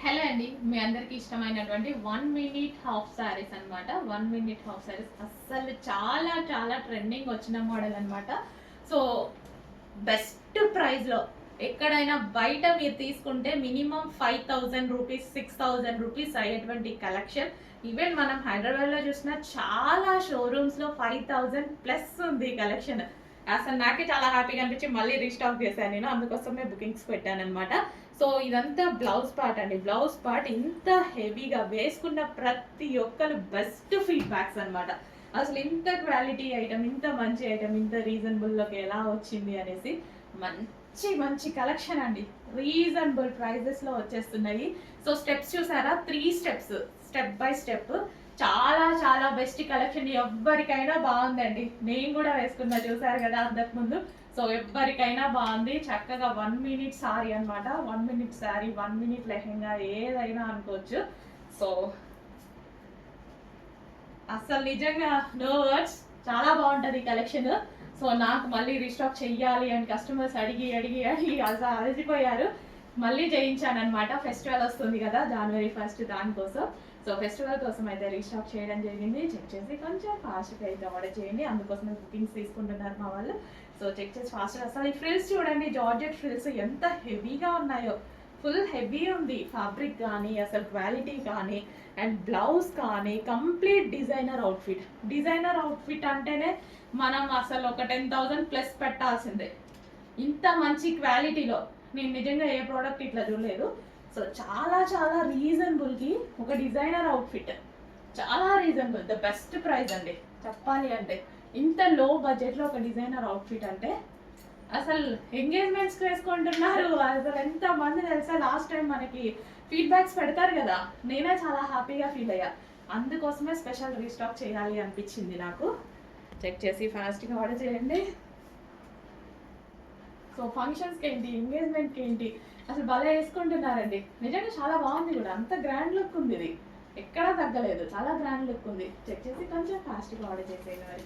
Hello అండి, మీ అందరికి ఇష్టమైనటువంటి 1 మినిట్ హాఫ్ సారీస్ అన్నమాట. 1 మినిట్ హాఫ్ సారీస్ అస్సలు చాలా చాలా ట్రెండింగ్ వచ్చిన మోడల్ అన్నమాట. సో బెస్ట్ ప్రైస్లో ఎక్కడైనా బయట మీరు తీసుకుంటే మినిమం 5000 రూపీస్ 6000 రూపీస్ అయ్యేటువంటి కలెక్షన్. ఈవెన్ మనం హైదరాబాద్లో చూసిన చాలా షోరూమ్స్లో 5000+ ఉంది కలెక్షన్. అసలు నాకే చాలా హ్యాపీగా అనిపించి మళ్ళీ రీస్టాక్ చేశాను నేను, అందుకోసమే బుకింగ్స్ పెట్టాను అనమాట. సో ఇదంతా బ్లౌజ్ పార్ట్ అండి. బ్లౌజ్ పార్ట్ ఇంత హెవీగా వేసుకున్న ప్రతి ఒక్కరు బెస్ట్ ఫీడ్బ్యాక్స్ అనమాట. అసలు ఇంత క్వాలిటీ ఐటమ్, ఇంత మంచి ఐటమ్, ఇంత రీజనబుల్లోకి ఎలా వచ్చింది అనేసి మంచి మంచి కలెక్షన్ అండి. రీజనబుల్ ప్రైజెస్లో వచ్చేస్తున్నాయి. సో స్టెప్స్ చూసారా, 3 స్టెప్స్, స్టెప్ బై స్టెప్. చాలా చాలా బెస్ట్ కలెక్షన్. ఎవ్వరికైనా బాగుందండి. నేను కూడా వేసుకున్నా, చూసారు కదా అంతకుముందు. సో ఎవ్వరికైనా బాగుంది. చక్కగా 1 మినిట్ సారీ అనమాట. 1 మినిట్ సారీ, 1 మినిట్ లెహెంగా, ఏదైనా అనుకోవచ్చు. సో అసలు నిజంగా నో వర్డ్స్, చాలా బాగుంటుంది కలెక్షన్. సో నాకు మళ్ళీ రీస్టాక్ చెయ్యాలి అని కస్టమర్స్ అడిగి అడిగి అడిగి అసలు అలసిపోయారు. మళ్ళీ చేయించాను అనమాట. ఫెస్టివల్ వస్తుంది కదా, January 1st, దానికోసం. సో ఫెస్టివల్ కోసం అయితే రీస్టాక్ చేయడం జరిగింది. చెక్ చేసి కొంచెం ఫాస్ట్గా అయితే ఆర్డర్ చేయండి, అందుకోసమే బుకింగ్స్ తీసుకుంటున్నారు మా వాళ్ళు. సో చెక్ చేసి ఫాస్ట్గా. అసలు ఈ ఫ్రిల్స్ చూడండి, జార్జెట్ ఫ్రిల్స్ ఎంత హెవీగా ఉన్నాయో. ఫుల్ హెవీ ఉంది ఫ్యాబ్రిక్ కానీ, అసలు క్వాలిటీ కానీ, అండ్ బ్లౌజ్ కానీ complete designer outfit. Designer outfit అంటేనే మనం అసలు ఒక 10,000+ పెట్టాల్సిందే. ఇంత మంచి క్వాలిటీలో నేను నిజంగా ఏ ప్రోడక్ట్ ఇట్లా చూడలేదు. సో చాలా చాలా రీజనబుల్కి ఒక డిజైనర్ అవుట్ఫిట్, చాలా రీజనబుల్, ద బెస్ట్ ప్రైస్ అండి చెప్పాలి అంటే. ఇంత లో బడ్జెట్లో ఒక డిజైనర్ అవుట్ఫిట్ అంటే అసలు ఎంగేజ్మెంట్స్కి వేసుకుంటున్నారు. అసలు ఎంతమంది తెలుసా, లాస్ట్ టైం మనకి ఫీడ్బ్యాక్స్ పెడతారు కదా, నేనే చాలా హ్యాపీగా ఫీల్ అయ్యా. అందుకోసమే స్పెషల్ రీస్టాక్ చేయాలి అనిపించింది నాకు. చెక్ చేసి ఫాస్ట్గా ఆర్డర్ చేయండి. సో ఫంక్షన్స్కి ఏంటి, ఎంగేజ్మెంట్కి ఏంటి, అసలు భలే వేసుకుంటున్నారండి. నిజంగా చాలా బాగుంది కూడా, అంత గ్రాండ్ లుక్ ఉంది. ఇది ఎక్కడా తగ్గలేదు, చాలా గ్రాండ్ లుక్ ఉంది. చెక్ చేసి కొంచెం ఫాస్ట్గా ఆర్డర్ చేసేయండి మరి.